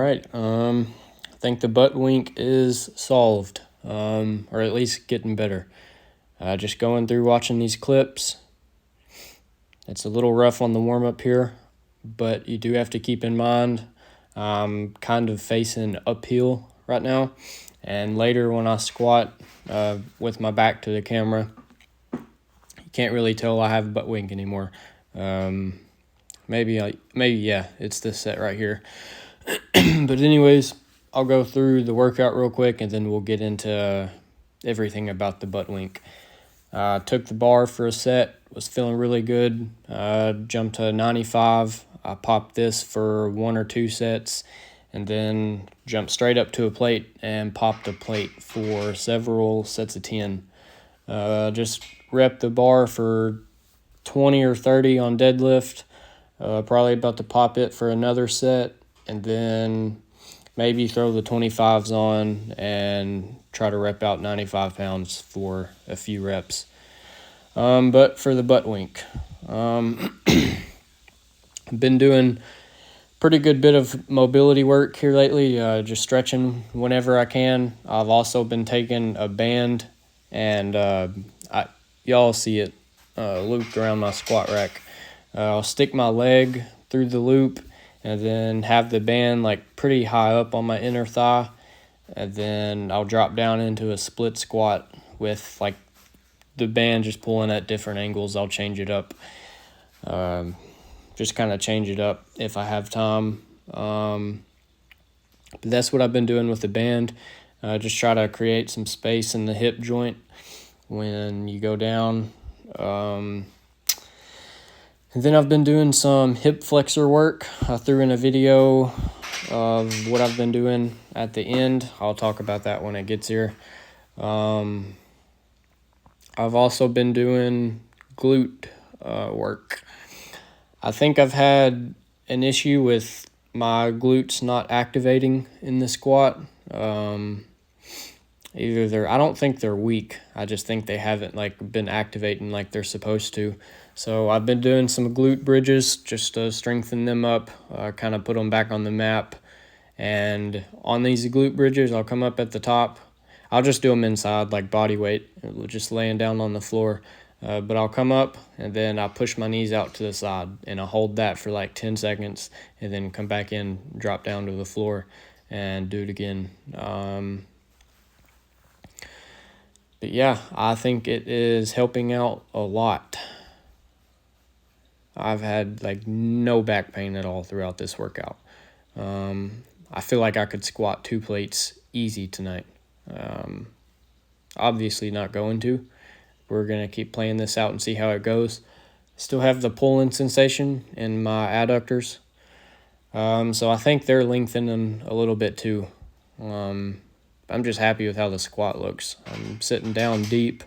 right. I think the butt wink is solved, or at least getting better. Just going through watching these clips. It's a little rough on the warm up here, but you do have to keep in mind I'm kind of facing uphill right now, and later when I squat with my back to the camera, you can't really tell I have a butt wink anymore. Maybe yeah, it's this set right here. But anyways, I'll go through the workout real quick and then we'll get into everything about the butt wink. Took the bar for a set, was feeling really good. Jumped to 95. I popped this for 1 or 2 sets and then jumped straight up to a plate and popped a plate for several sets of 10. Just rep the bar for 20 or 30 on deadlift. Probably about to pop it for another set, and then maybe throw the 25s on and try to rep out 95 pounds for a few reps. But for the butt wink, I've been doing pretty good bit of mobility work here lately, just stretching whenever I can. I've also been taking a band and y'all see it looped around my squat rack. I'll stick my leg through the loop and then have the band like pretty high up on my inner thigh, and then I'll drop down into a split squat with like the band just pulling at different angles. I'll change it up, just kind of change it up if I have time. But that's what I've been doing with the band. Just try to create some space in the hip joint when you go down. And then I've been doing some hip flexor work. I threw in a video of what I've been doing at the end. I'll talk about that when it gets here. I've also been doing glute work. I think I've had an issue with my glutes not activating in the squat. I don't think they're weak. I just think they haven't like been activating like they're supposed to. So I've been doing some glute bridges just to strengthen them up, kind of put them back on the map. And on these glute bridges, I'll come up at the top. I'll just do them inside like body weight, just laying down on the floor. But I'll come up and then I'll push my knees out to the side and I'll hold that for like 10 seconds and then come back in, drop down to the floor and do it again. But yeah, I think it is helping out a lot. I've had like no back pain at all throughout this workout. I feel like I could squat 2 plates easy tonight. Obviously not going to. We're going to keep playing this out and see how it goes. Still have the pulling sensation in my adductors. So I think they're lengthening a little bit too. I'm just happy with how the squat looks. I'm sitting down deep.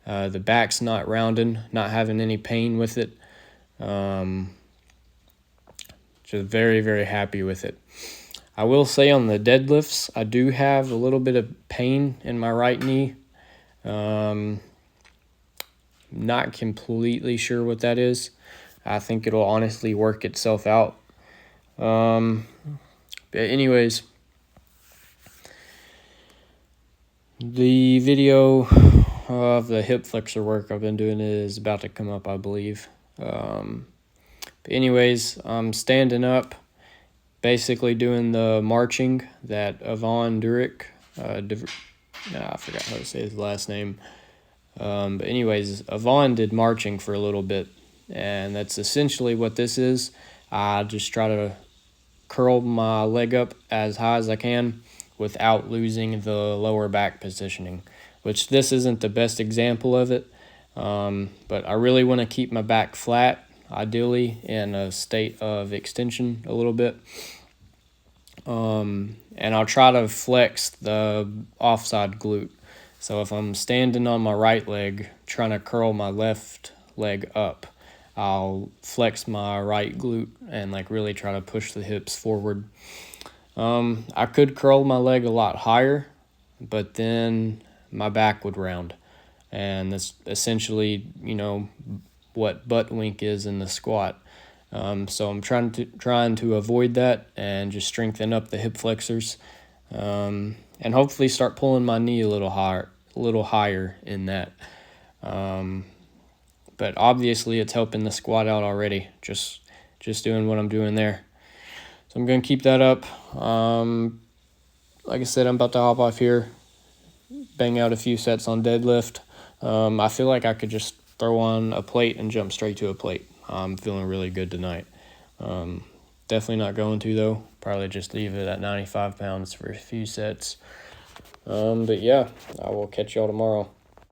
The back's not rounding, not having any pain with it. Just very, very happy with it. I will say on the deadlifts, I do have a little bit of pain in my right knee. Not completely sure what that is. I think it'll honestly work itself out. But anyways, the video of the hip flexor work I've been doing is about to come up, I believe. But anyways, I'm standing up, basically doing the marching that Yvon Durick, I forgot how to say his last name. But anyways, Yvon did marching for a little bit, and that's essentially what this is. I just try to curl my leg up as high as I can without losing the lower back positioning, which this isn't the best example of it. But I really want to keep my back flat, ideally in a state of extension a little bit. And I'll try to flex the offside glute. So if I'm standing on my right leg, trying to curl my left leg up, I'll flex my right glute and like really try to push the hips forward. I could curl my leg a lot higher, but then my back would round. And that's essentially, what butt wink is in the squat. So I'm trying to avoid that and just strengthen up the hip flexors, and hopefully start pulling my knee a little higher in that. But obviously it's helping the squat out already, just doing what I'm doing there. So I'm going to keep that up. Like I said, I'm about to hop off here, bang out a few sets on deadlift. I feel like I could just throw on a plate and jump straight to a plate. I'm feeling really good tonight. Definitely not going to, though. Probably just leave it at 95 pounds for a few sets. But yeah, I will catch y'all tomorrow.